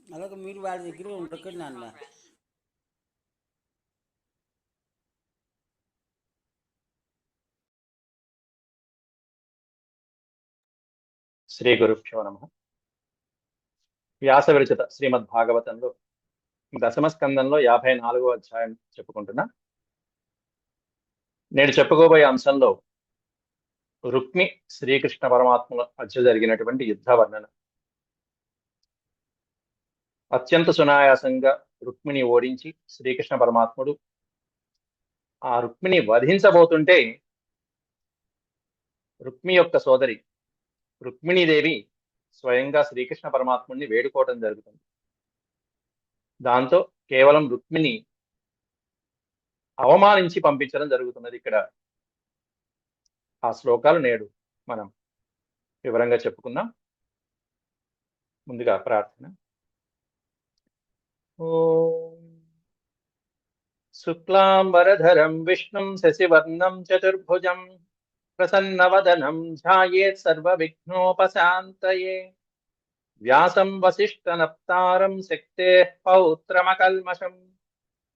అలాగే మీరు వాడి దగ్గర ఉండకండి నాన్న. శ్రీ గురుభ్యో నమ. వ్యాస విరచిత శ్రీమద్ భాగవతంలో దశమ స్కందంలో 54వ అధ్యాయం చెప్పుకుంటున్నా. నేను చెప్పుకోబోయే అంశంలో రుక్మి శ్రీకృష్ణ పరమాత్మల మధ్య జరిగినటువంటి యుద్ధ వర్ణన. అత్యంత సునాయాసంగా రుక్మిణి ఓడించి శ్రీకృష్ణ పరమాత్ముడు ఆ రుక్మిణి వధించబోతుంటే రుక్మి యొక్క సోదరి రుక్మిణీదేవి స్వయంగా శ్రీకృష్ణ పరమాత్ముడిని వేడుకోవడం జరుగుతుంది. దాంతో కేవలం రుక్మిణి అవమానించి పంపించడం జరుగుతున్నది. ఇక్కడ ఆ శ్లోకాలు నేడు మనం వివరంగా చెప్పుకుందాం. ముందుగా ప్రార్థన. ఓం శుక్లాంబరధరం విష్ణుం శశివర్ణం చతుర్భుజం ప్రసన్నవదనం ధ్యాయేత్ సర్వవిఘ్నోపశాంతయే వ్యాసం వసిష్ఠనప్తారం శక్తేః పౌత్రమకల్మషం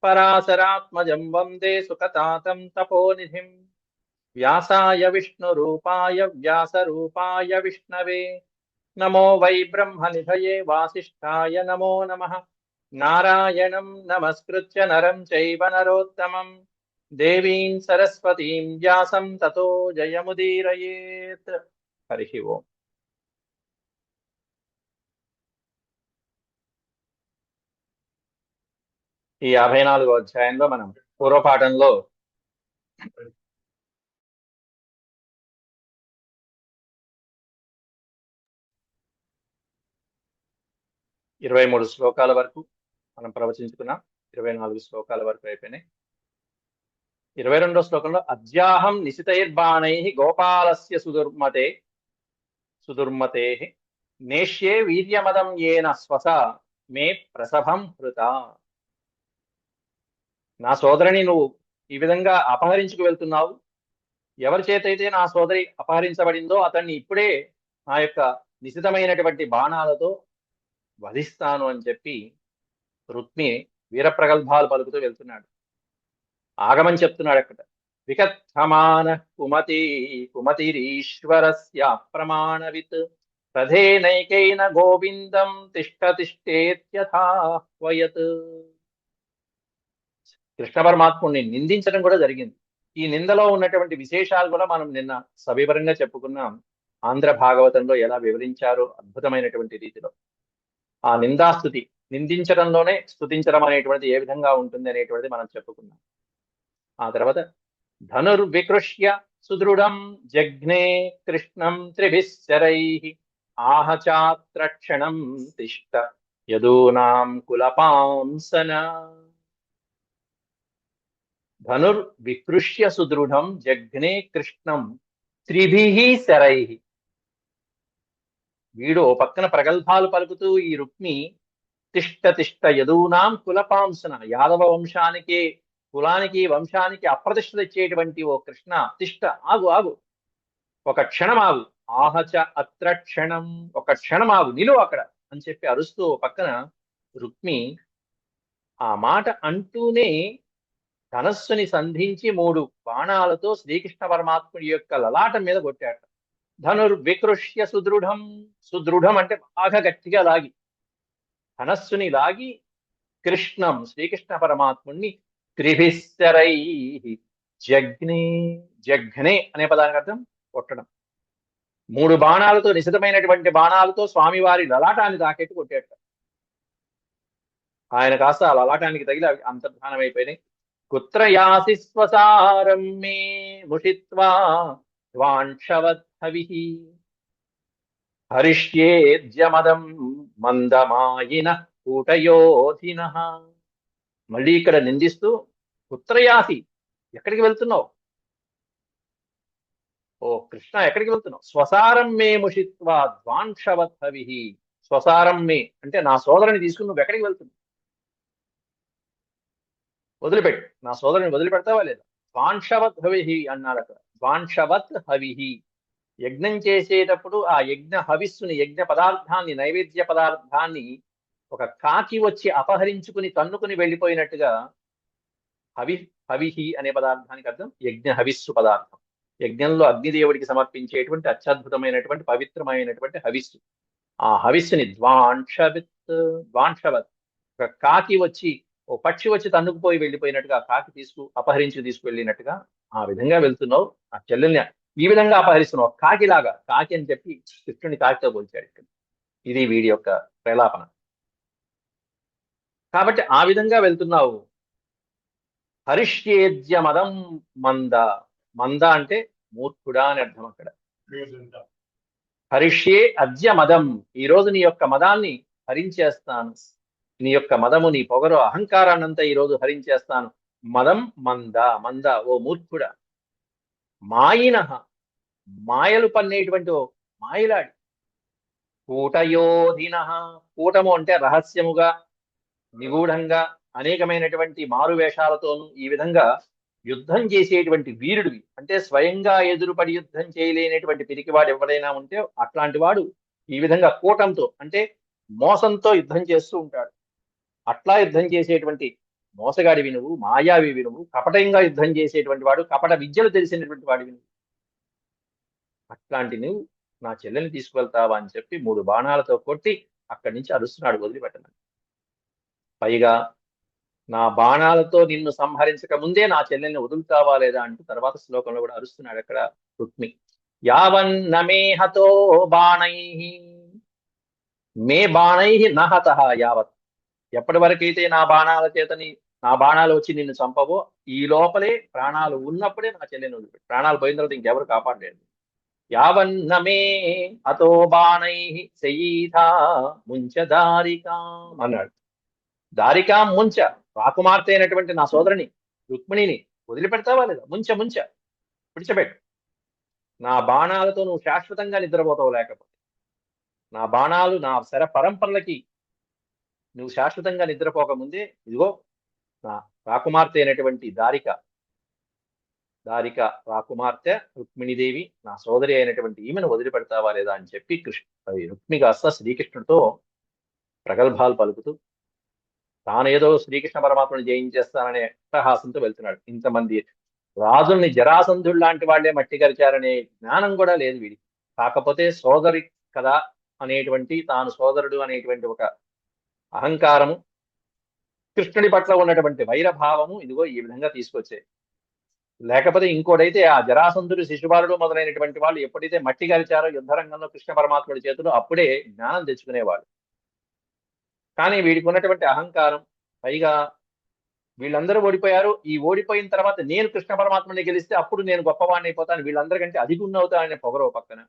పరాశరాత్మజం వందే సుఖతాతం తపోనిధిం వ్యాసాయ విష్ణురూపాయ వ్యాసరూపాయ విష్ణవే నమో వై బ్రహ్మనిధయే వాసిష్ఠాయ నమో నమః. నారాయణం నమస్కృత్య నరం చైవ నరోత్తమం దేవీం సరస్వతీం వ్యాసం తతో జయముదీరయేత్. హరి ఓం. ఈ 54వ అధ్యాయంలో మనం పూర్వపాఠంలో 23 శ్లోకాల వరకు మనం ప్రవచించుకున్నాం. 24 శ్లోకాల వరకు అయిపోయినాయి. 22వ శ్లోకంలో అద్యాహం నిశితైర్బాణై గోపాలస్య సుదుర్మతే నేష్యే వీర్యమదం ఏన స్వస మే ప్రసభం హృత. నా సోదరిని నువ్వు ఈ విధంగా అపహరించుకు వెళ్తున్నావు. ఎవరి చేతైతే నా సోదరి అపహరించబడిందో అతన్ని ఇప్పుడే నా యొక్క నిశితమైనటువంటి బాణాలతో వధిస్తాను అని చెప్పి రుక్మి వీరప్రగల్భాలు పలుకుతూ వెళ్తున్నాడు. ఆగమని చెప్తున్నాడు అక్కడ. వికథమాన కుమతిరీశ్వరస్య అప్రమాణవిత్ తథేనైకైన గోవిందం తిష్టతిష్టేత్యథాహ్వయత్. కృష్ణ పరమాత్ముడిని నిందించడం కూడా జరిగింది. ఈ నిందలో ఉన్నటువంటి విశేషాలు కూడా మనం నిన్న సవివరంగా చెప్పుకున్నాం. ఆంధ్ర భాగవతంలో ఎలా వివరించారో అద్భుతమైనటువంటి రీతిలో ఆ నిందాస్తుతి, నిందించడంలోనే స్తుతించడం అనేటువంటిది ఏ విధంగా ఉంటుంది అనేటువంటిది మనం చెప్పుకున్నాం. ఆ తర్వాత ధనుర్వికృష్య సుదృఢం జఘ్నే కృష్ణం త్రిభిః శరైః ఆహచాత్ర క్షణం తిష్ట యదూనాం కులపాంసన. ధనుర్వికృష్య సుదృఢం జఘ్నే కృష్ణం త్రిభిః శరైః. వీడు ఓ పక్కన ప్రగల్భాలు పలుకుతూ ఈ రుక్మి తిష్ట తిష్ట యదూనాం కులపాంసన, యాదవ వంశానికి కులానికి వంశానికి అప్రతిష్ట తెచ్చేటువంటి ఓ కృష్ణ తిష్ట, ఆగు ఆగు, ఒక క్షణం ఆగు. ఆహచ అత్ర క్షణం, ఒక క్షణం ఆగు, నిలువు అక్కడ అని చెప్పి అరుస్తూ ఓ పక్కన రుక్మి ఆ మాట అంటూనే ధనస్సుని సంధించి 3 బాణాలతో శ్రీకృష్ణ పరమాత్ముడి యొక్క లలాటం మీద కొట్టాడు. ధనుర్వికృష్య సుదృఢం, సుదృఢం అంటే బాగా గట్టిగా లాగి, ధనస్సుని లాగి కృష్ణం శ్రీకృష్ణ పరమాత్ముడిని త్రిభిశ్చరై జగ్నే, జఘ్నే అనే పదానికి అర్థం కొట్టడం. 3 బాణాలతో, నిశితమైనటువంటి బాణాలతో స్వామివారి లలాటాన్ని తాకెట్టు కొట్టాడు. ఆయన కాస్త ఆ లలాటానికి తగిలి అవి అంతర్ధానమైపోయినాయి. కుత్ర యాసి స్వసారం మే ముషిత్వా ధ్వాంక్షవద్భవిః హరిష్యేద్యమదం మందమాయిన కూటయోధినః. మళ్ళీ ఇక్కడ నిందిస్తూ కుత్రయాసి, ఎక్కడికి వెళ్తున్నావు? ఓ కృష్ణ, ఎక్కడికి వెళ్తున్నావు? స్వసారం మే ముషిత్వా ధ్వాంక్షవద్భవిః. స్వసారం మే అంటే నా సోదరుని తీసుకుని నువ్వు ఎక్కడికి వెళ్తున్నావు? వదిలిపెట్టు, నా సోదరుని వదిలిపెడతావా లేదా? ధ్వాంక్షవత్ హవిః అన్నాడు అక్కడ. ధ్వాంక్షవత్ హవిః, యజ్ఞం చేసేటప్పుడు ఆ యజ్ఞ హవిస్సుని, యజ్ఞ పదార్థాన్ని, నైవేద్య పదార్థాన్ని ఒక కాకి వచ్చి అపహరించుకుని తన్నుకుని వెళ్ళిపోయినట్టుగా హవి హవిహి అనే పదార్థానికి అర్థం యజ్ఞ హవిస్సు పదార్థం. యజ్ఞంలో అగ్నిదేవుడికి సమర్పించేటువంటి అత్యద్భుతమైనటువంటి పవిత్రమైనటువంటి హవిస్సు. ఆ హవిస్సుని ద్వాంశవత్ ఒక కాకి వచ్చి ఓ పక్షి వచ్చి తన్నుకుపోయి వెళ్ళిపోయినట్టుగా కాకి అపహరించి తీసుకువెళ్ళినట్టుగా ఆ విధంగా వెళ్తున్నావు. ఆ చెల్లెల్ని ఈ విధంగా అపహరిస్తున్నావు కాకిలాగా. కాకి అని చెప్పి కృష్ణుని కాకితో పోల్చాడు ఇక్కడ. ఇది వీడి యొక్క ప్రలాపన. కాబట్టి ఆ విధంగా వెళ్తున్నావు. హరిష్యేద్య మదం మంద. మంద అంటే మూర్ఖుడా అని అర్థం అక్కడ. హరిష్యే అద్య మదం, ఈ రోజు నీ యొక్క మదాన్ని హరించేస్తాను. నీ యొక్క మదము, నీ పొగరు, అహంకారాన్నంతా ఈ రోజు హరించేస్తాను. మదం మంద. మంద ఓ మూర్ఖుడ. మాయిన, మాయలు పన్నేటువంటి ఓ మాయలాడి. కూటయోధిన, కూటము అంటే రహస్యముగా, నిగూఢంగా, అనేకమైనటువంటి మారు వేషాలతోనూ ఈ విధంగా యుద్ధం చేసేటువంటి వీరుడివి. అంటే స్వయంగా ఎదురుపడి యుద్ధం చేయలేనటువంటి పిరికివాడు ఎవడైనా ఉంటే అట్లాంటి వాడు ఈ విధంగా కూటంతో అంటే మోసంతో యుద్ధం చేస్తూ ఉంటాడు. అట్లా యుద్ధం చేసేటువంటి మోసగాడివి నువ్వు, మాయావి నువ్వు, కపటంగా యుద్ధం చేసేటువంటి వాడు, కపట విద్యలు తెలిసినటువంటి వాడివి నువ్వు. అట్లాంటి నువ్వు నా చెల్లెల్ని తీసుకువెళ్తావా అని చెప్పి 3 బాణాలతో కొట్టి అక్కడి నుంచి అరుస్తున్నాడు, వదిలిపెట్టను. పైగా నా బాణాలతో నిన్ను సంహరించక ముందే నా చెల్లెల్ని వదులుతావా లేదా అంటూ తర్వాత శ్లోకంలో కూడా అరుస్తున్నాడు అక్కడ రుక్మి. యావన్నమే హతో బాణై, మే బాణై నహత యావత్. ఎప్పటి వరకైతే నా బాణాలు వచ్చి నిన్ను చంపవో, ఈ లోపలే ప్రాణాలు ఉన్నప్పుడే నా చెల్లెని వదిలిపెట్టు. ప్రాణాలు పోయిన తర్వాత ఇంకెవరు కాపాడలేదు. యావన్నమే హతో బాణై శయీథా ముంచ దారికాం అన్నాడు. దారికాం ముంచ, రాకుమార్తె అయినటువంటి నా సోదరుని రుక్మిణిని వదిలిపెడతావా లేదా? ముంచ ముంచ, విడిచిపెట్టు. నా బాణాలతో నువ్వు శాశ్వతంగా నిద్రపోతావు. లేకపోతే నా బాణాలు, నా శర పరంపరలకి నువ్వు శాశ్వతంగా నిద్రపోకముందే ఇదిగో నా రాకుమార్తె అయినటువంటి దారిక రాకుమార్తె రుక్మిణీదేవి, నా సోదరి అయినటువంటి ఈమెను వదిలిపెడతావా లేదా అని చెప్పి రుక్మి కాస్త శ్రీకృష్ణుడితో ప్రగల్భాలు పలుకుతూ తానేదో శ్రీకృష్ణ పరమాత్మను జయించేస్తాననే అట్టహాసంతో వెళ్తున్నాడు. ఇంతమంది రాజుల్ని జరాసంధుడు లాంటి వాళ్లే మట్టి గరిచారనే జ్ఞానం కూడా లేదు వీడికి. కాకపోతే సోదరి కదా అనేటువంటి, తాను సోదరుడు అనేటువంటి ఒక అహంకారము, కృష్ణుడి పట్ల ఉన్నటువంటి వైరభావము ఇదిగో ఈ విధంగా తీసుకొచ్చాయి. లేకపోతే ఇంకోటైతే ఆ జరాసంధుడు, శిశుపాలుడు మొదలైనటువంటి వాళ్ళు ఎప్పుడైతే మట్టి గరిచారో యుద్ధరంగంలో కృష్ణ పరమాత్ముడి చేతిలో, అప్పుడే జ్ఞానం తెచ్చుకునేవాడు. కానీ వీడికి ఉన్నటువంటి అహంకారం, పైగా వీళ్ళందరూ ఓడిపోయారు, ఈ ఓడిపోయిన తర్వాత నేను కృష్ణ పరమాత్మని గెలిస్తే అప్పుడు నేను గొప్పవాడిని అయిపోతాను, వీళ్ళందరికంటే అధిగున్నవుతాననే పొగరు ఓ పక్కన,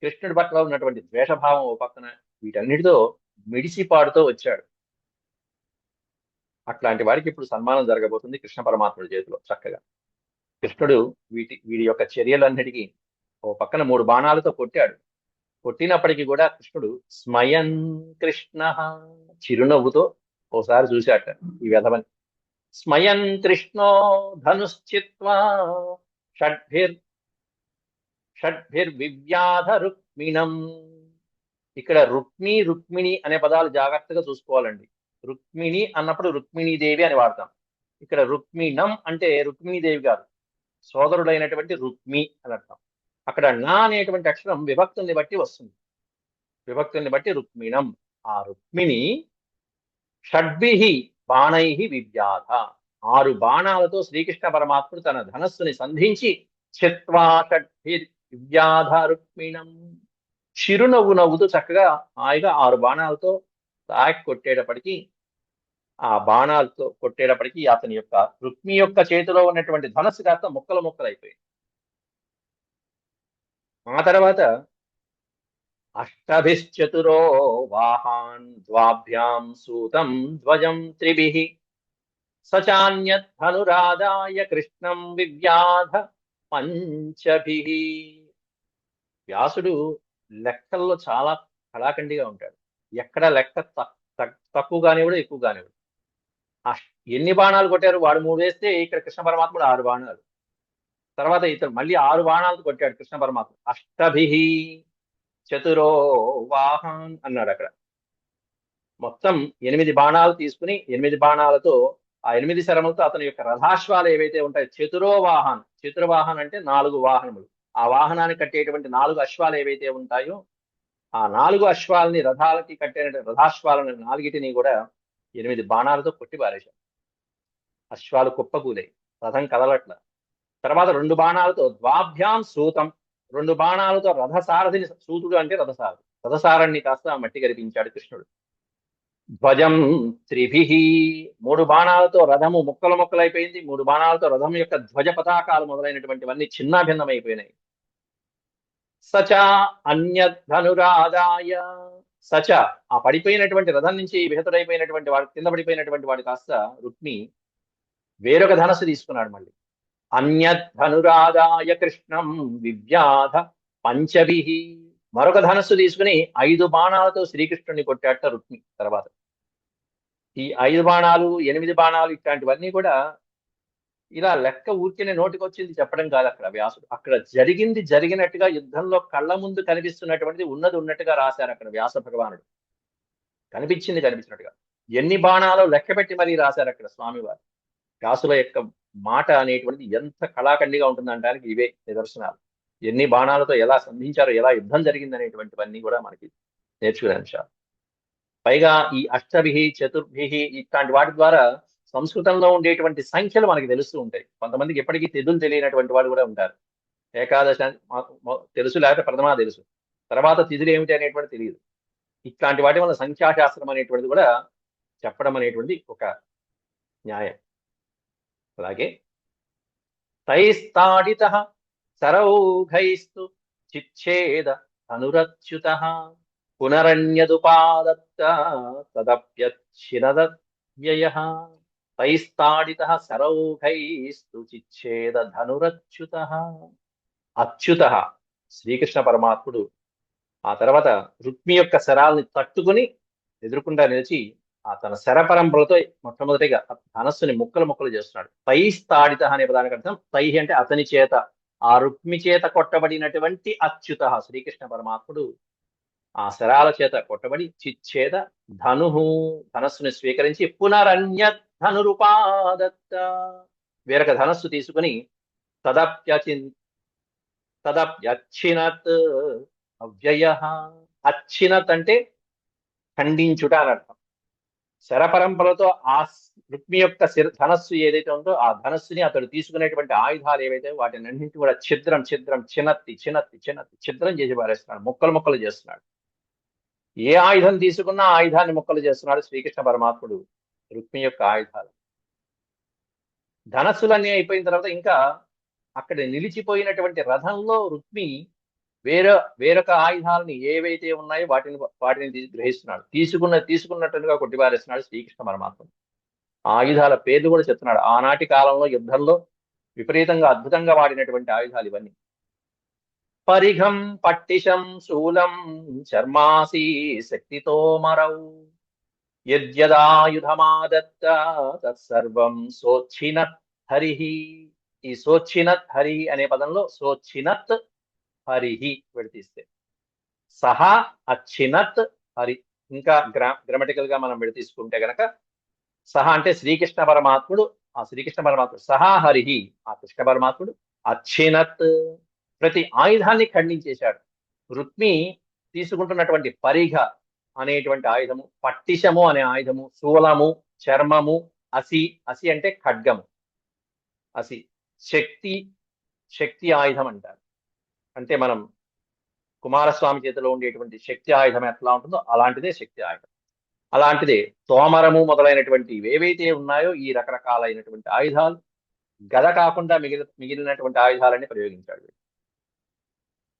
కృష్ణుడి పట్ల ఉన్నటువంటి ద్వేషభావం ఓ పక్కన, వీటన్నిటితో మిడిసిపాడుతూ వచ్చాడు. అట్లాంటి వాడికి ఇప్పుడు సన్మానం జరగబోతుంది కృష్ణ పరమాత్ముడి చేతిలో. చక్కగా కృష్ణుడు వీడి యొక్క చర్యలన్నిటికీ ఓ పక్కన 3 బాణాలతో కొట్టాడు. కొట్టినప్పటికీ కూడా కృష్ణుడు స్మయన్ కృష్ణ, చిరునవ్వుతో ఓసారి చూశాట ఈ వెధవని. స్మయన్ కృష్ణో ధనుశ్చిత్వా షడ్భిర్వివ్యాధ రుక్మిణం. ఇక్కడ రుక్మిణి అనే పదాలు జాగ్రత్తగా చూసుకోవాలండి. రుక్మిణి అన్నప్పుడు రుక్మిణీదేవి అని వాడతాం. ఇక్కడ రుక్మిణం అంటే రుక్మిణీదేవి గారు, సోదరుడైనటువంటి రుక్మి అని అర్థం. అక్కడ నా అనేటువంటి అక్షరం విభక్తుల్ని బట్టి వస్తుంది. విభక్తుల్ని బట్టి రుక్మిణం. ఆ రుక్మిణి షడ్భిహి బాణై వివ్యాధ, 6 బాణాలతో శ్రీకృష్ణ పరమాత్ముడు తన ధనస్సుని సంధించి చిత్వా షడ్భిర్ వివ్యాధ రుక్మిణం, చిరునవ్వు నవ్వుతూ చక్కగా హాయిగా 6 బాణాలతో తాకి కొట్టేటప్పటికీ, ఆ బాణాలతో కొట్టేటప్పటికీ అతని యొక్క రుక్మి యొక్క చేతిలో ఉన్నటువంటి ధనస్సు కాస్త ముక్కలు అయిపోయింది. ఆ తర్వాత అష్టభిశ్చతురో వాహాన్ ద్వాభ్యాం సూతం ధ్వజం త్రిభిః సచాన్యత్ ధనురాదాయ కృష్ణం వివ్యాధ పంచభిః. వ్యాసుడు లెక్కల్లో చాలా కళాఖండిగా ఉంటాడు. ఎక్కడ లెక్క తక్కువ కానివాడు, ఎక్కువ కానివాడు. ఎన్ని బాణాలు కొట్టారు? వాడు 3 వేస్తే ఇక్కడ కృష్ణ పరమాత్ముడు 6 బాణాలు, తర్వాత ఇతను మళ్ళీ 6 బాణాలతో కొట్టాడు కృష్ణ పరమాత్మ. అష్టభిః చతురో వాహన్ అన్నాడు అక్కడ. మొత్తం 8 బాణాలు తీసుకుని 8 బాణాలతో ఆ 8 శరములతో అతని యొక్క రథాశ్వాలు ఏవైతే ఉంటాయో చతుర్వాహన్ అంటే 4 వాహనములు. ఆ వాహనానికి కట్టేటువంటి 4 అశ్వాలు ఏవైతే ఉంటాయో ఆ 4 అశ్వాలని రథాలకి కట్టిన రథాశ్వాలను 4టిని కూడా 8 బాణాలతో కొట్టి పారేశారు. అశ్వాలు కుప్పకూలాయి, రథం కదలట్ల. తర్వాత 2 బాణాలతో ద్వాభ్యాం సూతం, 2 బాణాలతో రథసారథిని, సూతుడు అంటే రథసారణ్ణి కాస్త మట్టి కరిపించాడు కృష్ణుడు. ధ్వజం త్రిభిః, 3 బాణాలతో రథము ముక్కలు ముక్కలైపోయింది. 3 బాణాలతో రథం యొక్క ధ్వజ పతాకాలు మొదలైనటువంటివన్నీ చిన్నాభిన్నమైపోయినాయి. సచ అన్యధనురాదాయ, సచ ఆ పడిపోయినటువంటి రథం నుంచి విహతుడైపోయినటువంటి వాడు, కింద పడిపోయినటువంటి వాడు కాస్త రుక్మి వేరొక ధనస్సు తీసుకున్నాడు మళ్ళీ. అన్యధనురాదాయ కృష్ణం వివ్యాధ పంచభిః, మరొక ధనస్సు తీసుకుని 5 బాణాలతో శ్రీకృష్ణుడిని కొట్టాట రుక్మి. తర్వాత ఈ 5 బాణాలు 8 బాణాలు ఇట్లాంటివన్నీ కూడా ఇలా లెక్క ఊరికేనే నోటికొచ్చింది చెప్పడం కాదు అక్కడ వ్యాసుడు. అక్కడ జరిగింది జరిగినట్టుగా, యుద్ధంలో కళ్ళ ముందు కనిపిస్తున్నటువంటిది ఉన్నది ఉన్నట్టుగా రాశారు అక్కడ వ్యాస భగవానుడు. కనిపించింది కనిపించినట్టుగా ఎన్ని బాణాలు లెక్క పెట్టి మరీ రాశారు అక్కడ స్వామివారు. వ్యాసుల యొక్క మాట అనేటువంటిది ఎంత కళాఖండిగా ఉంటుందంటానికి ఇవే నిదర్శనాలు. ఎన్ని బాణాలతో ఎలా సంధించారో, ఎలా యుద్ధం జరిగింది అనేటువంటివన్నీ కూడా మనకి నేర్చుకునే అంశాలు. పైగా ఈ అష్టభిః చతుర్భిః ఇట్లాంటి వాటి ద్వారా సంస్కృతంలో ఉండేటువంటి సంఖ్యలు మనకి తెలుస్తూ ఉంటాయి. కొంతమందికి ఎప్పటికీ తిథులు తెలియనటువంటి వాడు కూడా ఉంటారు. ఏకాదశ తెలుసు, లేకపోతే ప్రథమా తెలుసు, తర్వాత తిథులు ఏమిటి అనేటువంటి తెలియదు. ఇట్లాంటి వాటి వల్ల సంఖ్యాశాస్త్రం అనేటువంటిది కూడా చెప్పడం అనేటువంటి ఒక న్యాయం. అలాగే తైస్తాడితః సరౌఘైస్తు చిచ్ఛేద అనురచ్యుతః పునరన్యదుపాదత్త తదప్యచ్చినదవ్యయః. తైస్తాడితః సరౌఘైస్తు చిచ్ఛేద ధనురచ్యుతః. అచ్యుతః శ్రీకృష్ణ పరమాత్ముడు ఆ తర్వాత రుక్మి యొక్క శరాల్ని తట్టుకుని ఎదురుకుండా నిలిచి ఆ తన శర పరంపరలతో మొట్టమొదటిగా ధనస్సుని ముక్కలు ముక్కలు చేస్తున్నాడు. తైస్తాడిత అనే పదానికి అర్థం తై అంటే అతని చేత, ఆ రుక్మి చేత కొట్టబడినటువంటి అచ్యుత శ్రీకృష్ణ పరమాత్ముడు ఆ శరాల చేత కొట్టబడి చిచ్ఛేద ధనస్సుని స్వీకరించి పునరన్య ధనురుపాదత్త వేరొక ధనస్సు తీసుకుని తదప్యచ్చినత్ అవ్యయ. అచ్చినత్ అంటే ఖండించుట అని అర్థం. శరపరంపరతో ఆ రుక్మి యొక్క ధనస్సు ఏదైతే ఉందో ఆ ధనస్సుని అతడు తీసుకునేటువంటి ఆయుధాలు ఏవైతే వాటిని అన్నింటి కూడా ఛిద్రం ఛిద్రం చిన్నత్తి చిన్నత్తి చిన్నత్తి ఛిద్రం చేసి పారేస్తున్నాడు, ముక్కలు ముక్కలు చేస్తున్నాడు. ఏ ఆయుధం తీసుకున్నా ఆయుధాన్ని ముక్కలు చేస్తున్నాడు శ్రీకృష్ణ పరమాత్ముడు రుక్మి యొక్క ఆయుధాలు. ధనస్సులన్నీ అయిపోయిన తర్వాత ఇంకా అక్కడ నిలిచిపోయినటువంటి రథంలో రుక్మి వేరొక ఆయుధాలని ఏవైతే ఉన్నాయో వాటిని గ్రహిస్తున్నాడు. తీసుకున్నట్టుగా కొట్టిపారేస్తున్నాడు శ్రీకృష్ణ పరమాత్మ. ఆయుధాల పేర్లు కూడా చెప్తున్నాడు. ఆనాటి కాలంలో యుద్ధంలో విపరీతంగా అద్భుతంగా వాడినటువంటి ఆయుధాలు ఇవన్నీ. పరిఘం పట్టిశం శూలం చర్మాసి శక్తితో మరౌ యద్యదాయుధమాదత్త తత్సర్వం సోచ్చినత్ హరిహి. ఈ సోచ్చినత్ హరి అనే పదంలో సోచ్చినత్ హరిహి విడతీస్తే సహా అచ్చినత్ హరి. ఇంకా గ్రామటికల్ గా మనం విడతీసుకుంటే గనక సహా అంటే శ్రీకృష్ణ పరమాత్ముడు, ఆ శ్రీకృష్ణ పరమాత్ముడు సహా హరిహి ఆ కృష్ణ పరమాత్ముడు అచ్చినత్ ప్రతి ఆయుధాన్ని ఖండించేశాడు. రుక్మి తీసుకుంటున్నటువంటి పరిఘ అనేటువంటి ఆయుధము, పట్టిశము అనే ఆయుధము, శూలము, చర్మము, అసి అంటే ఖడ్గము, అసి శక్తి ఆయుధం అంటారు. అంటే మనం కుమారస్వామి చేతిలో ఉండేటువంటి శక్తి ఆయుధం ఎట్లా ఉంటుందో అలాంటిదే శక్తి ఆయుధం. అలాంటిదే తోమరము మొదలైనటువంటి ఏవైతే ఉన్నాయో ఈ రకరకాలైనటువంటి ఆయుధాలు, గద కాకుండా మిగిలినటువంటి ఆయుధాలన్నీ ప్రయోగించాడు.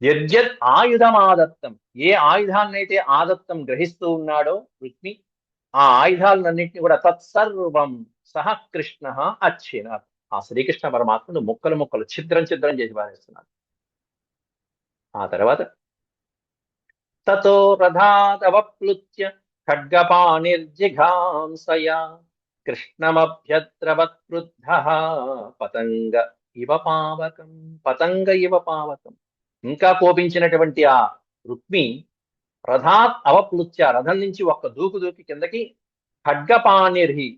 యద్యత్ ఆయుధమాదత్తం, ఏ ఆయుధాన్నైతే ఆదత్తం గ్రహిస్తూ ఉన్నాడో రుక్మి, ఆ ఆయుధాలన్నింటినీ కూడా తత్సర్వం సహ కృష్ణ అచ్చిన ఆ శ్రీకృష్ణ పరమాత్మను ముక్కలు ముక్కలు ఛిద్రం చేసి పారేస్తున్నాడు. ఆ తర్వాత తతో రథాదవప్లుత్య ఖడ్గపాణిర్జిఘాంసయా కృష్ణమభ్యద్రవత్ క్రుద్ధః పతంగ ఇవ పావకం. ఇంకా కోపించినటువంటి ఆ రుక్మి రథాత్ అవప్లుత్య, రథం నుంచి ఒక్క దూకు దూకి కిందకి, ఖడ్గపాణిర్హి,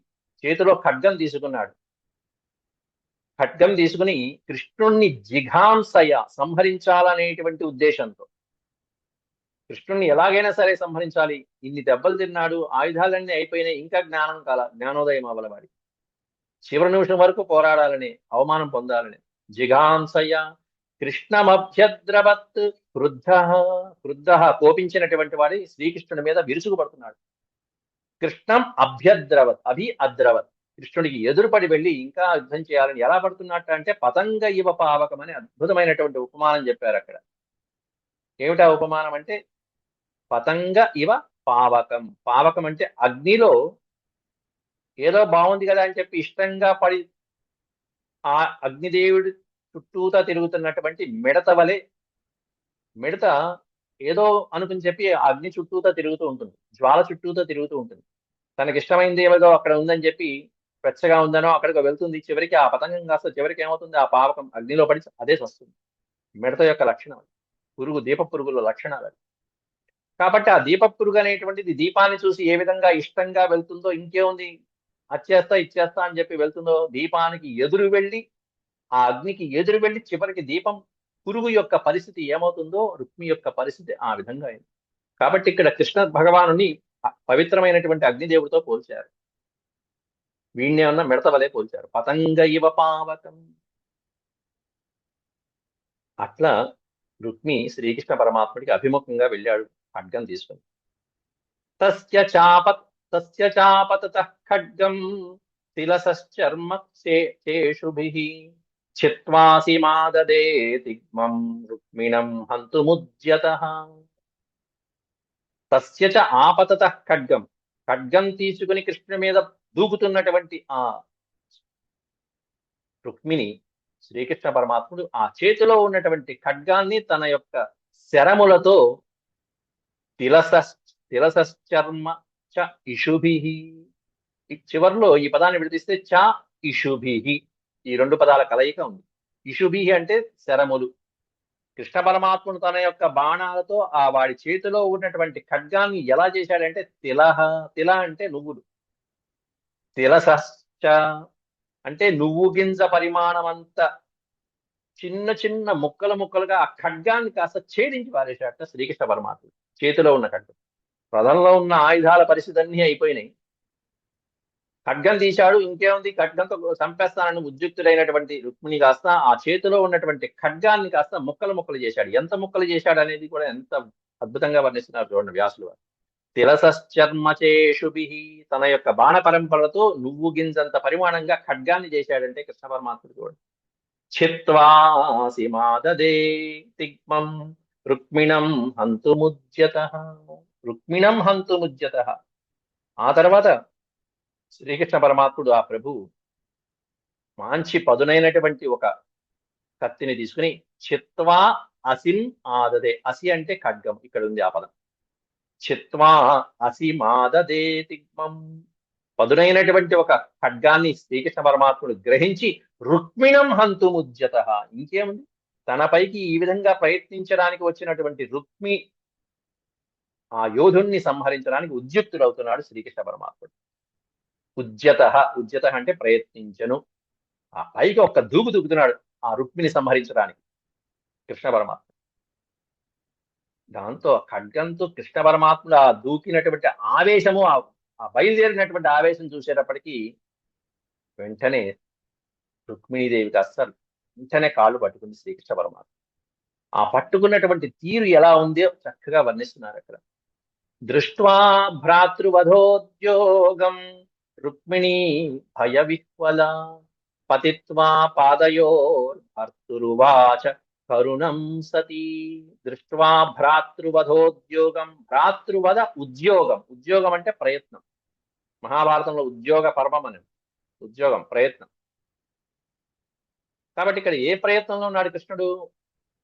చేతిలో ఖడ్గం తీసుకున్నాడు. ఖడ్గం తీసుకుని కృష్ణుణ్ణి జిఘాంసయ, సంహరించాలనేటువంటి ఉద్దేశంతో, కృష్ణుణ్ణి ఎలాగైనా సరే సంహరించాలి, ఇన్ని దెబ్బలు తిన్నాడు, ఆయుధాలన్నీ అయిపోయినాయి, ఇంకా జ్ఞానోదయం అవ్వాలి వాడి, చివరి నిమిషం వరకు పోరాడాలని, అవమానం పొందాలని. జిఘాంసయ కృష్ణమభ్యద్రవత్ క్రుద్ధ, క్రుద్ధ కోపించినటువంటి వాడి శ్రీకృష్ణుడి మీద విరుచుకుపడుతున్నాడు. కృష్ణం అభ్యద్రవత్, అద్రవత్, కృష్ణుడికి ఎదురుపడి వెళ్ళి ఇంకా యుద్ధం చేయాలని ఎలా పడుతున్నట్టు అంటే, పతంగ ఇవ పావకం అని అద్భుతమైనటువంటి ఉపమానం చెప్పారు అక్కడ. ఏమిటా ఉపమానం అంటే, పతంగ ఇవ పావకం. పావకం అంటే అగ్నిలో ఏదో బాగుంది కదా అని చెప్పి ఇష్టంగా పడి ఆ అగ్నిదేవుడి చుట్టూతా తిరుగుతున్నటువంటి మిడత వలె, మిడత ఏదో అనుకుని చెప్పి ఆ అగ్ని చుట్టూతా తిరుగుతూ ఉంటుంది, జ్వాల చుట్టూతా తిరుగుతూ ఉంటుంది. తనకి ఇష్టమైంది ఏదో అక్కడ ఉందని చెప్పి, వెచ్చగా ఉందనో అక్కడికి వెళ్తుంది. చివరికి ఆ పతంగం కాస్త చివరికి ఏమవుతుంది, ఆ పావకం అగ్నిలో పడి అదే వస్తుంది. మిడత యొక్క లక్షణం, పురుగు, దీప పురుగుల లక్షణాలు అవి. కాబట్టి ఆ దీప పురుగు అనేటువంటిది దీపాన్ని చూసి ఏ విధంగా ఇష్టంగా వెళ్తుందో, ఇంకేముంది అచ్చేస్తా ఇచ్చేస్తా అని చెప్పి వెళ్తుందో, దీపానికి ఎదురు వెళ్ళి, ఆ అగ్నికి ఎదురు వెళ్ళి చివరికి దీపం పురుగు యొక్క పరిస్థితి ఏమవుతుందో, రుక్మి యొక్క పరిస్థితి ఆ విధంగా అయింది. కాబట్టి ఇక్కడ కృష్ణ భగవానుని పవిత్రమైనటువంటి అగ్నిదేవుడితో పోల్చారు, వీణ్ణే ఉన్న మిడత వలె పోల్చారు. పతంగ ఇవ పావకం. అట్లా రుక్మి శ్రీకృష్ణ పరమాత్ముడికి అభిముఖంగా వెళ్ళాడు ఖడ్గం తీసుకుని. తస్య చాపతతః ఖడ్గం తిలసశ్చర్మ శేషుభిః చిత్వాసి మాదదే తిగ్మం రుక్మిణం హంతుముద్యతః. తస్య చ ఆపతతః ఖడ్గం, ఖడ్గం తీసుకుని కృష్ణుని మీద దూకుతున్నటువంటి ఆ రుక్మిణి, శ్రీకృష్ణ పరమాత్ముడు ఆ చేతిలో ఉన్నటువంటి ఖడ్గాన్ని తన యొక్క శరములతో తిలసశ్చర్మ చ ఇషుభిః, చివర్లో ఈ పదాన్ని విడదీస్తే చ ఇషుభిః, ఈ రెండు పదాల కలయిక ఉంది. ఇషుభిః అంటే శరములు. కృష్ణ పరమాత్ముడు తన యొక్క బాణాలతో ఆ వాడి చేతిలో ఉన్నటువంటి ఖడ్గాన్ని ఎలా చేశాడంటే, తిల అంటే నువ్వులు, తిలసశ్చ అంటే నువ్వు గింజ పరిమాణం అంత చిన్న చిన్న ముక్కలుగా ఆ ఖడ్గాన్ని కాస్త ఛేదించి పారేశాట శ్రీకృష్ణ పరమాత్ముడు. చేతిలో ఉన్న ఖడ్గం, రథంలో ఉన్న ఆయుధాల పరిస్థితి అన్నీ అయిపోయినాయి, ఖడ్గం తీశాడు, ఇంకేముంది ఖడ్గంతో చంపేస్తానని ఉద్యుక్తుడైనటువంటి రుక్మిణి కాస్త ఆ చేతిలో ఉన్నటువంటి ఖడ్గాన్ని కాస్త ముక్కలు చేశాడు. ఎంత ముక్కలు చేశాడు అనేది కూడా ఎంత అద్భుతంగా వర్ణిస్తున్నారు చూడండి వ్యాసులు వారు. తిలసశ్చర్మచేషుభిః, తన యొక్క బాణ పరంపరతో నువ్వు గింజంత పరిమాణంగా ఖడ్గాన్ని చేశాడంటే కృష్ణ పరమాత్ముడు చూడండి. చిత్వాసి మాదదే తిగ్మం రుక్మిణం హంతుముద్యతః, రుక్మిణం హంతుముద్యతః. ఆ తర్వాత శ్రీకృష్ణ పరమాత్ముడు ఆ ప్రభు మంచి పదునైనటువంటి ఒక కత్తిని తీసుకుని చిత్వా అసిన్ ఆదదే, అసి అంటే ఖడ్గం, ఇక్కడ ఉంది ఆ పదం. చిత్వా అసి మాదదే తిగ్మం, పదునైనటువంటి ఒక ఖడ్గాన్ని శ్రీకృష్ణ పరమాత్ముడు గ్రహించి రుక్మిణం హంతుముద్యతః, ఇంకేముంది తనపైకి ఈ విధంగా ప్రయత్నించడానికి వచ్చినటువంటి రుక్మి ఆ యోధుణ్ణి సంహరించడానికి ఉద్యుక్తుడవుతున్నాడు శ్రీకృష్ణ పరమాత్ముడు. ఉద్యత అంటే ప్రయత్నించను, ఆ పైకి ఒక్క దూకుతున్నాడు ఆ రుక్మిని సంహరించడానికి కృష్ణ పరమాత్మ. దాంతో ఖడ్గంతో కృష్ణ పరమాత్ముడు ఆ దూకినటువంటి ఆవేశము, ఆ బయలుదేరినటువంటి ఆవేశం చూసేటప్పటికీ వెంటనే రుక్మిణీదేవి కాస్త వెంటనే కాళ్ళు పట్టుకుంది శ్రీకృష్ణ పరమాత్మ. ఆ పట్టుకున్నటువంటి తీరు ఎలా ఉందో చక్కగా వర్ణిస్తున్నారు అక్కడ. దృష్ట్వా భ్రాతృవధోద్యోగం రుక్మిణీ భయ విహ్వల పతిత్వా పాదయోర్ భర్తురువాచ కరుణం సతీ. దృష్ట్వా భ్రాతృవధోద్యోగం, భ్రాతృవధ ఉద్యోగం, ఉద్యోగం అంటే ప్రయత్నం, మహాభారతంలో ఉద్యోగ పర్వం అని, ఉద్యోగం ప్రయత్నం. కాబట్టి ఇక్కడ ఏ ప్రయత్నంలో ఉన్నాడు కృష్ణుడు,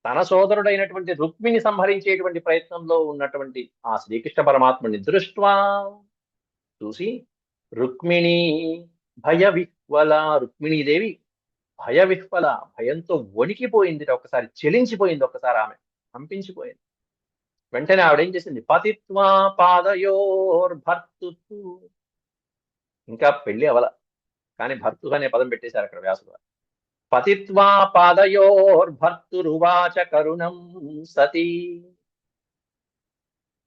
తన సోదరుడైనటువంటి రుక్మిణి సంహరించేటువంటి ప్రయత్నంలో ఉన్నటువంటి ఆ శ్రీకృష్ణ పరమాత్ముని దృష్ట్వా చూసి, రుక్మిణి భయ విహ్వల, రుక్మిణీదేవి భయ విహ్వల, భయంతో వణికిపోయింది, ఒక్కసారి చెలించిపోయింది, ఒక్కసారి ఆమె కంపించిపోయింది. వెంటనే ఆవిడ ఏం చేసింది, పతిత్వా పాదయోర్భర్తు, ఇంకా పెళ్లి అవల కానీ భర్తు అనే పదం పెట్టేశారు అక్కడ వ్యాసుడు గారు. పతిత్వా పాదయోర్భర్తురువాచ కరుణం సతీ,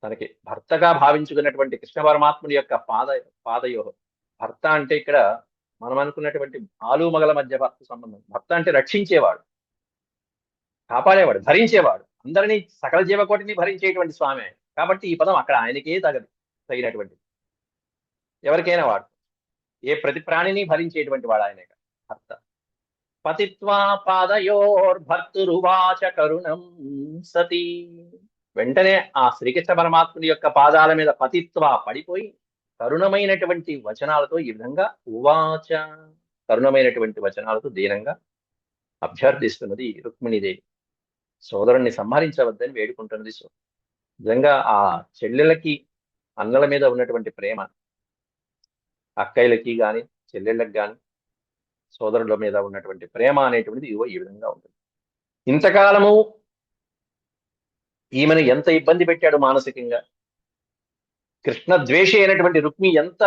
తనకి భర్తగా భావించుకున్నటువంటి కృష్ణ పరమాత్ముడి యొక్క పాదయో, భర్త అంటే ఇక్కడ మనం అనుకున్నటువంటి ఆలుమగల మధ్య భర్త సంబంధం. భర్త అంటే రక్షించేవాడు, కాపాడేవాడు, భరించేవాడు, అందరినీ సకల జీవకోటిని భరించేటువంటి స్వామి ఆయన. కాబట్టి ఈ పదం అక్కడ ఆయనకే తగినటువంటి, ఎవరికైనా వాడు, ఏ ప్రతి ప్రాణిని భరించేటువంటి వాడు ఆయనే భర్త. పతిత్వా పాదయోర్భర్తురువాచ కరుణం సతీ, వెంటనే ఆ శ్రీకృష్ణ పరమాత్ముని యొక్క పాదాల మీద పతిత్వ పడిపోయి కరుణమైనటువంటి వచనాలతో ఈ విధంగా ఉవాచ, కరుణమైనటువంటి వచనాలతో దీనంగా అభ్యర్థిస్తున్నది రుక్మిణీదేవి. సోదరుణ్ణి సంహరించవద్దని వేడుకుంటున్నది. నిజంగా ఆ చెల్లెళ్ళకి అన్నల మీద ఉన్నటువంటి ప్రేమ, అక్కయ్యలకి గాని చెల్లెళ్ళకి గాని సోదరుల మీద ఉన్నటువంటి ప్రేమ అనేటువంటిది ఇవో ఈ విధంగా ఉంటుంది. ఇంతకాలము ఈమెను ఎంత ఇబ్బంది పెట్టాడు మానసికంగా, కృష్ణ ద్వేషి అయినటువంటి రుక్మి ఎంత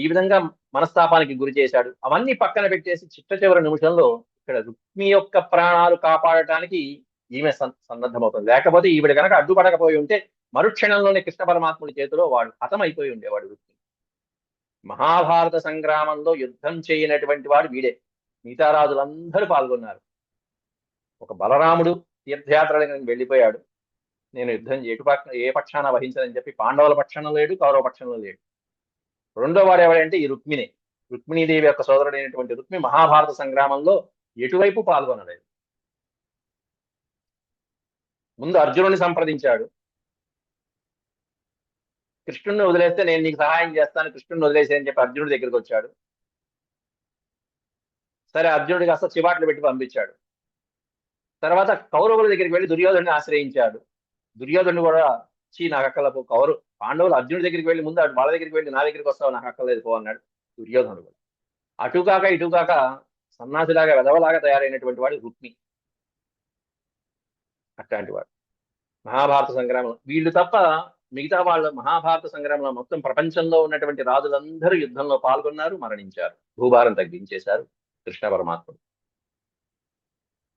ఈ విధంగా మనస్తాపానికి గురి చేశాడు, అవన్నీ పక్కన పెట్టేసి చిట్ట చివరి నిమిషంలో ఇక్కడ రుక్మి యొక్క ప్రాణాలు కాపాడటానికి ఈమె సన్నద్ధమవుతుంది. లేకపోతే ఈవిడ కనుక అడ్డుపడకపోయి ఉంటే మరుక్షణంలోనే కృష్ణ పరమాత్ముడి చేతిలో వాడు హతమైపోయి ఉండేవాడు రుక్మి. మహాభారత సంగ్రామంలో యుద్ధం చేయనటువంటి వాడు వీడే. మిగతా రాజులందరూ పాల్గొన్నారు. ఒక బలరాముడు తీర్థయాత్రలకు వెళ్ళిపోయాడు, నేను యుద్ధం ఏ పక్షాన వహించదని చెప్పి పాండవుల పక్షంలో లేడు, కౌరవ పక్షంలో లేడు. రెండో వాడు ఎవడంటే ఈ రుక్మిణి, రుక్మిణీదేవి యొక్క సోదరుడైనటువంటి రుక్మి మహాభారత సంగ్రామంలో ఎటువైపు పాల్గొనలేదు. ముందు అర్జునుడిని సంప్రదించాడు, కృష్ణుడిని వదిలేస్తే నేను నీకు సహాయం చేస్తాను, కృష్ణుడిని వదిలేసేయని చెప్పి అర్జునుడి దగ్గరికి వచ్చాడు. సరే, అర్జునుడికి అసలు చివాట్లు పెట్టి పంపించాడు. తర్వాత కౌరవుల దగ్గరికి వెళ్ళి దుర్యోధనుడిని ఆశ్రయించాడు. దుర్యోధనుడు కూడా నాకు అక్కలకు పాండవులు అర్జునుడి దగ్గరికి వెళ్ళి ముందు వాళ్ళ దగ్గరికి వెళ్ళి నా దగ్గరికి వస్తావు, నాకు అక్కర్లేదు పో అన్నాడు దుర్యోధనుడు కూడా. అటుకాక ఇటుకాక సన్నాసిలాగా వెధవలాగా తయారైనటువంటి వాడు రుక్మి. అట్లాంటి వాడు మహాభారత సంగ్రామం, వీళ్ళు తప్ప మిగతా వాళ్ళు మహాభారత సంగ్రామంలో మొత్తం ప్రపంచంలో ఉన్నటువంటి రాజులందరూ యుద్ధంలో పాల్గొన్నారు, మరణించారు, భూభారం తగ్గించేశారు కృష్ణ పరమాత్ముడు.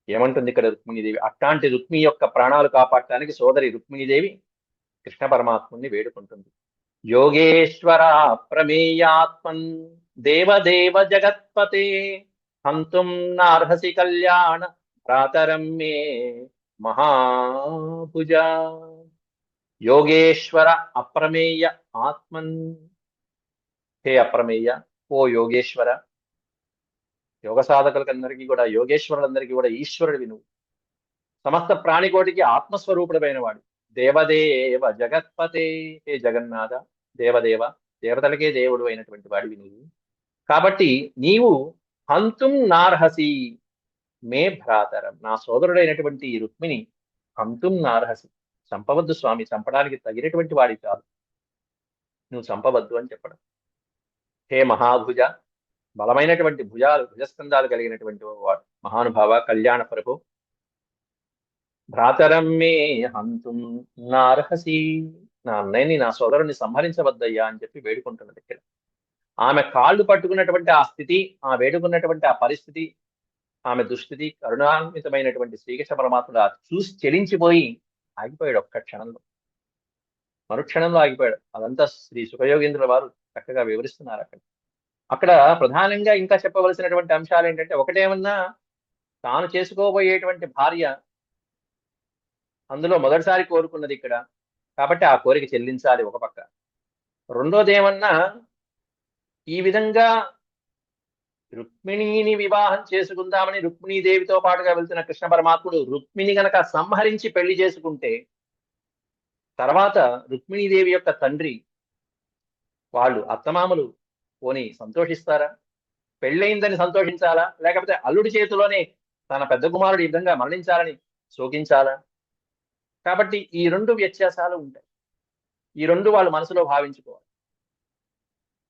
ఏమంటుంది ఇక్కడ రుక్మిణీదేవి, అట్లాంటి రుక్మి యొక్క ప్రాణాలు కాపాడటానికి సోదరి రుక్మిణీదేవి కృష్ణ పరమాత్ముని వేడుకుంటుంది. యోగేశ్వర ప్రమేయాత్మన్ దేవదేవ జగత్పతే హంతుం నార్హసి కళ్యాణ భ్రాతరం మే మహాభుజ. యోగేశ్వర అప్రమేయ ఆత్మన్, హే అప్రమేయ, ఓ యోగేశ్వర, యోగ సాధకులకందరికీ కూడా, యోగేశ్వరులందరికీ కూడా ఈశ్వరుడివి నువ్వు, సమస్త ప్రాణికోటికి ఆత్మస్వరూపుడమైన వాడు, దేవదేవ జగత్పతే, హే జగన్నాథ, దేవదేవ, దేవతలకే దేవుడు అయినటువంటి వాడివి నువ్వు. కాబట్టి నీవు హంతుం నార్హసి మే భ్రాతరం, నా సోదరుడైనటువంటి ఈ రుక్మిణి హంతుం నార్హసి, చంపవద్దు స్వామి, చంపడానికి తగినటువంటి వాడి కాదు, నువ్వు చంపవద్దు అని చెప్పడం. హే మహాభుజ, బలమైనటువంటి భుజస్కంధాలు కలిగినటువంటి వాడు, మహానుభావ, కళ్యాణ ప్రభు, భ్రాతరం మే హంతుం నార్హసి, నా అన్నయ్యని, నా సోదరుని సంహరించవద్దయ్యా అని చెప్పి వేడుకుంటున్నది ఇక్కడ. ఆమె కాళ్ళు పట్టుకున్నటువంటి ఆ స్థితి, ఆ వేడుకున్నటువంటి ఆ పరిస్థితి, ఆమె దుస్థితి, కరుణాన్వితమైనటువంటి శ్రీకృష్ణ పరమాత్ముడు చూసి చెలించిపోయి ఆగిపోయాడు. ఒక్క క్షణంలో, మరుక్షణంలో ఆగిపోయాడు. అదంతా శ్రీ సుఖయోగేంద్రుల వారు చక్కగా వివరిస్తున్నారు అక్కడ ప్రధానంగా ఇంకా చెప్పవలసినటువంటి అంశాలు ఏంటంటే, ఒకటేమన్నా తాను చేసుకోబోయేటువంటి భార్య అందులో మొదటిసారి కోరుకున్నది ఇక్కడ, కాబట్టి ఆ కోరిక చెల్లించాలి ఒక పక్క. రెండోది ఏమన్నా, ఈ విధంగా రుక్మిణిని వివాహం చేసుకుందామని రుక్మిణీదేవితో పాటుగా వెళ్తున్న కృష్ణ పరమాత్ముడు రుక్మిణి గనక సంహరించి పెళ్లి చేసుకుంటే తర్వాత రుక్మిణీదేవి యొక్క తండ్రి వాళ్ళు అత్తమామలు పోని సంతోషిస్తారా? పెళ్ళయిందని సంతోషించాలా, లేకపోతే అల్లుడి చేతిలోనే తన పెద్ద కుమారుడు ఈ విధంగా మరణించాలని శోకించాలా? కాబట్టి ఈ రెండు వ్యత్యాసాలు ఉంటాయి. ఈ రెండు వాళ్ళు మనసులో భావించుకోవాలి.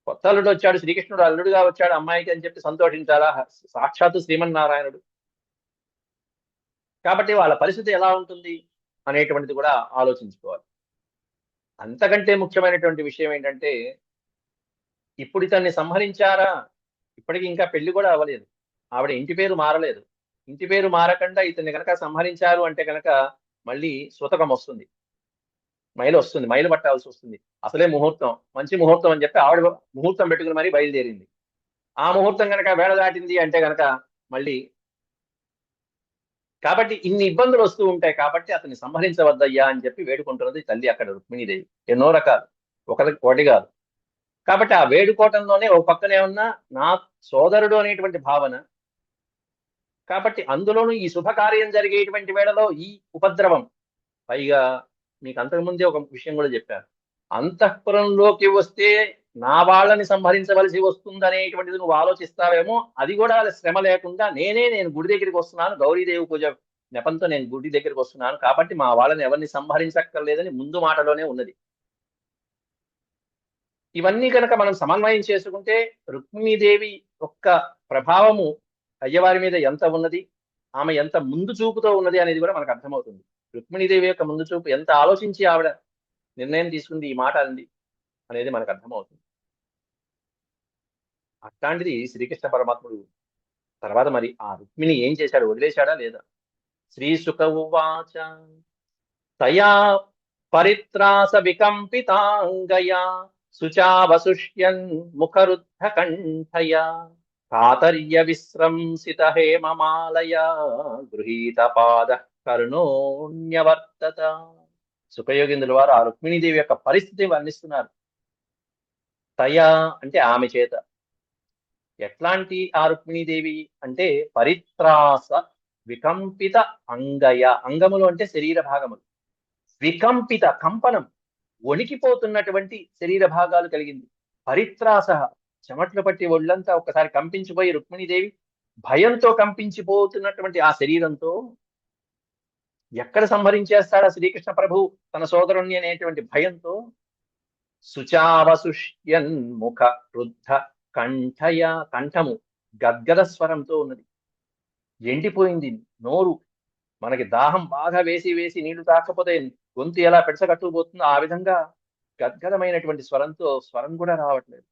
కొత్త అల్లుడు వచ్చాడు, శ్రీకృష్ణుడు అల్లుడుగా వచ్చాడు అమ్మాయికి అని చెప్పి సంతోషించాలా? సాక్షాత్తు శ్రీమన్నారాయణుడు. కాబట్టి వాళ్ళ పరిస్థితి ఎలా ఉంటుంది అనేటువంటిది కూడా ఆలోచించుకోవాలి. అంతకంటే ముఖ్యమైనటువంటి విషయం ఏంటంటే, ఇప్పుడు ఇతన్ని సంహరించారా? ఇప్పటికి ఇంకా పెళ్లి కూడా అవ్వలేదు. ఆవిడ ఇంటి పేరు మారలేదు. ఇంటి పేరు మారకుండా ఇతన్ని గనక సంహరించారు అంటే గనక మళ్ళీ సూతకం వస్తుంది. మైలు వస్తుంది. మైలు పట్టాల్సి వస్తుంది. అసలే ముహూర్తం. మంచి ముహూర్తం అని చెప్పి ఆవిడ ముహూర్తం పెట్టుకుని మరీ బయలుదేరింది. ఆ ముహూర్తం గనక వేళ దాటింది అంటే గనక మళ్ళీ కాబట్టి ఇన్ని ఇబ్బందులు వస్తూ ఉంటాయి కాబట్టి అతన్ని సంహరించవద్దయ్యా అని చెప్పి వేడుకుంటున్నది తల్లి అక్కడ రుక్మిణీదేవి. ఎన్నో రకాలు. ఒకటి కాదు. కాబట్టి ఆ వేడుకోవటంలోనే ఒక పక్కనే ఉన్న నా సోదరుడు అనేటువంటి భావన. కాబట్టి అందులోనూ ఈ శుభకార్యం జరిగేటువంటి వేళలో ఈ ఉపద్రవం. పైగా మీకు అంతకుముందే ఒక విషయం కూడా చెప్పాను. అంతఃపురంలోకి వస్తే నా వాళ్ళని సంహరించవలసి వస్తుందనేటువంటిది నువ్వు ఆలోచిస్తావేమో. అది కూడా శ్రమ లేకుండా నేను గుడి దగ్గరికి వస్తున్నాను, గౌరీదేవి పూజ నెపంతో నేను గుడి దగ్గరికి వస్తున్నాను కాబట్టి మా వాళ్ళని ఎవరిని సంహరించక్కర్లేదని ముందు మాటలోనే ఉన్నది. ఇవన్నీ కనుక మనం సమన్వయం చేసుకుంటే రుక్మిణీదేవి యొక్క ప్రభావము అయ్యవారి మీద ఎంత ఉన్నది, ఆమె ఎంత ముందు చూపుతో ఉన్నది అనేది కూడా మనకు అర్థమవుతుంది. రుక్మిణీదేవి యొక్క ముందు చూపు ఎంత ఆలోచించి ఆవిడ నిర్ణయం తీసుకుంది, ఈ మాట అంది అనేది మనకు అర్థమవుతుంది. అట్లాంటిది శ్రీకృష్ణ పరమాత్ముడు తర్వాత మరి ఆ రుక్మిణి ఏం చేశాడు? వదిలేశాడా లేదా? శ్రీశుక ఉవాచ తయా పరిత్రాస వికంపితాంగయా శుచావసుష్యన్ ముఖరుద్ధ కంఠయా కాతర్య విశ్రంసిత హేమమాలయా గృహీత పాద కరుణోన్యవర్తత. సుఖయోగిందుల వారు ఆ రుక్మిణీదేవి యొక్క పరిస్థితిని వర్ణిస్తున్నారు. తయా అంటే ఆమె చేత. ఎట్లాంటి ఆ రుక్మిణీదేవి అంటే పరిత్రాస వికంపిత అంగయ. అంగములు అంటే శరీర భాగములు. వికంపిత కంపనం, వణికిపోతున్నటువంటి శరీర భాగాలు కలిగింది. పరిత్రాస చెమట్లు పట్టి ఒళ్ళంతా ఒకసారి కంపించిపోయి రుక్మిణీదేవి భయంతో కంపించిపోతున్నటువంటి ఆ శరీరంతో ఎక్కడ సంహరించేస్తాడా శ్రీకృష్ణ ప్రభు తన సోదరుణ్ణి అనేటువంటి భయంతో శుచావసుష్యన్ ముఖ రుద్ధ కంఠయ, కంఠము గద్గద స్వరంతో ఉన్నది. ఎండిపోయింది నోరు. మనకి దాహం బాగా వేసి వేసి నీళ్లు తాకపోతే గొంతు ఎలా పెడసగట్టుకుపోతుందో ఆ విధంగా గద్గదమైనటువంటి స్వరంతో స్వరం కూడా రావట్లేదు.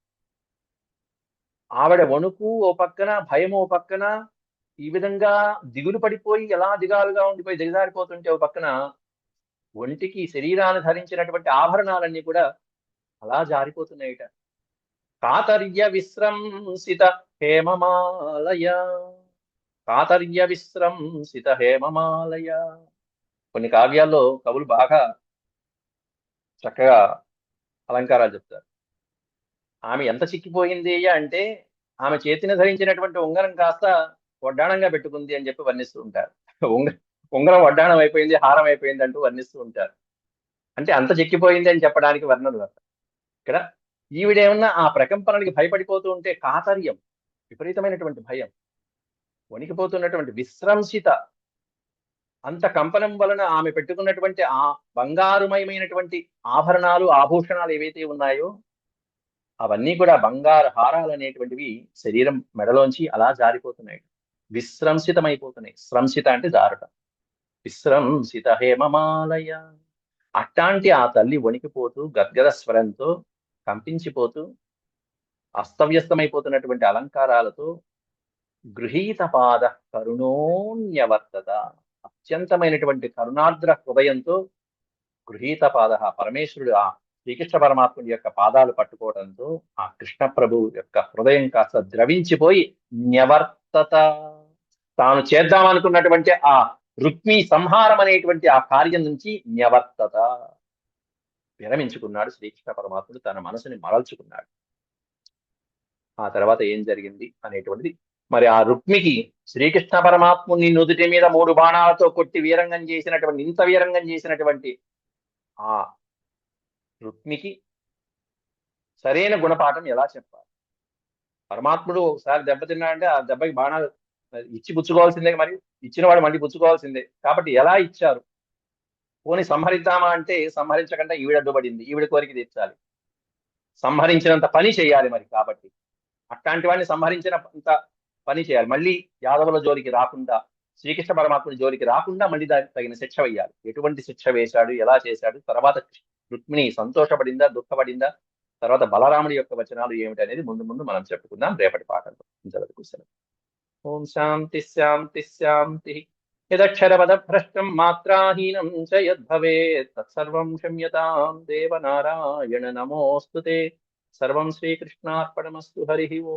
ఆవిడ వణుకు ఓ పక్కన, భయం ఓ పక్కన, ఈ విధంగా దిగులు పడిపోయి ఎలా దిగాలుగా ఉండిపోయి దిగజారిపోతుంటే ఓ పక్కన ఒంటికి శరీరాన్ని ధరించినటువంటి ఆభరణాలన్నీ కూడా అలా జారిపోతున్నాయిట. కాతర్య విశ్రంసిత హేమమాలయ, కాతర్య విశ్రంసిత హేమమాలయ. కొన్ని కావ్యాల్లో కవులు బాగా చక్కగా అలంకారాలు చెప్తారు. ఆమె ఎంత చిక్కిపోయింది అంటే ఆమె చేతిని ధరించినటువంటి ఉంగరం కాస్త వడ్డాణంగా పెట్టుకుంది అని చెప్పి వర్ణిస్తూ ఉంటారు. ఉంగరం వడ్డాణం అయిపోయింది, హారం అయిపోయింది అంటూ వర్ణిస్తూ ఉంటారు. అంటే అంత చిక్కిపోయింది అని చెప్పడానికి వర్ణలు ఇక్కడ. ఈవిడేమన్నా ఆ ప్రకంపనలకి భయపడిపోతూ ఉంటే కాతర్యం, విపరీతమైనటువంటి భయం, వణికిపోతున్నటువంటి విశ్రంసిత, అంత కంపనం వలన ఆమె పెట్టుకున్నటువంటి ఆ బంగారుమయమైనటువంటి ఆభరణాలు ఆభూషణాలు ఏవైతే ఉన్నాయో అవన్నీ కూడా బంగారు హారాలు అనేటువంటివి శరీరం మెడలోంచి అలా జారిపోతున్నాయి, విశ్రంసితమైపోతున్నాయి. స్రంసిత అంటే జారుట. విశ్రంసిత హేమమాలయ. అట్లాంటి ఆ తల్లి వణికిపోతూ గద్గద స్వరంతో కంపించిపోతూ అస్తవ్యస్తమైపోతున్నటువంటి అలంకారాలతో గృహీత పాద కరుణోన్యవర్తత, అత్యంతమైనటువంటి కరుణార్ద్ర హృదయంతో గృహీత పాద, పరమేశ్వరుడు ఆ శ్రీకృష్ణ పరమాత్ముడి యొక్క పాదాలు పట్టుకోవడంతో ఆ కృష్ణ ప్రభు యొక్క హృదయం కాస్త ద్రవించిపోయి న్యవర్తత, తాను చేద్దామనుకున్నటువంటి ఆ రుక్మి సంహారం అనేటువంటి ఆ కార్యం నుంచి న్యవర్తత, విరమించుకున్నాడు శ్రీకృష్ణ పరమాత్ముడు, తన మనసుని మరల్చుకున్నాడు. ఆ తర్వాత ఏం జరిగింది అనేటువంటిది మరి ఆ రుక్మికి శ్రీకృష్ణ పరమాత్ముని నుదుటి మీద 3 బాణాలతో కొట్టి వీరంగం చేసినటువంటి, ఇంత వీరంగం చేసినటువంటి ఆ రుక్మికి సరైన గుణపాఠం ఎలా చెప్పాలి? పరమాత్ముడు ఒకసారి దెబ్బతిన్నాడంటే ఆ దెబ్బకి బాణాలు ఇచ్చి పుచ్చుకోవాల్సిందే, మరి ఇచ్చిన వాడు మళ్ళీ పుచ్చుకోవాల్సిందే. కాబట్టి ఎలా ఇచ్చారు? పోనీ సంహరిద్దామా అంటే సంహరించకుండా ఈవిడ అడ్డుపడింది, ఈవిడ కోరిక తీర్చాలి, సంహరించినంత పని చేయాలి మరి. కాబట్టి అట్లాంటి వాడిని సంహరించినంత పని చేయాలి. మళ్ళీ యాదవుల జోలికి రాకుండా, శ్రీకృష్ణ పరమాత్ముడి జోలికి రాకుండా మళ్ళీ దానికి తగిన శిక్ష వేయాలి. ఎటువంటి శిక్ష వేశాడు, ఎలా చేశాడు, తర్వాత రుక్మిణి సంతోషపడిందా, దుఃఖపడిందా, తర్వాత బలరాముడి యొక్క వచనాలు ఏమిటి అనేది ముందు ముందు మనం చెప్పుకుందాం రేపటి పాఠంలో. ఇంతవరకు సెలవు. ఓం శాంతి శాంతి శాంతి. యదక్షరపదభ్రష్టం మాత్రాహీనం చ యద్భవేత్ తత్సర్వం క్షమ్యతాం దేవనారాయణ నమోऽस्तु తే. సర్వం శ్రీకృష్ణార్పణమస్తు. హరి ఓం.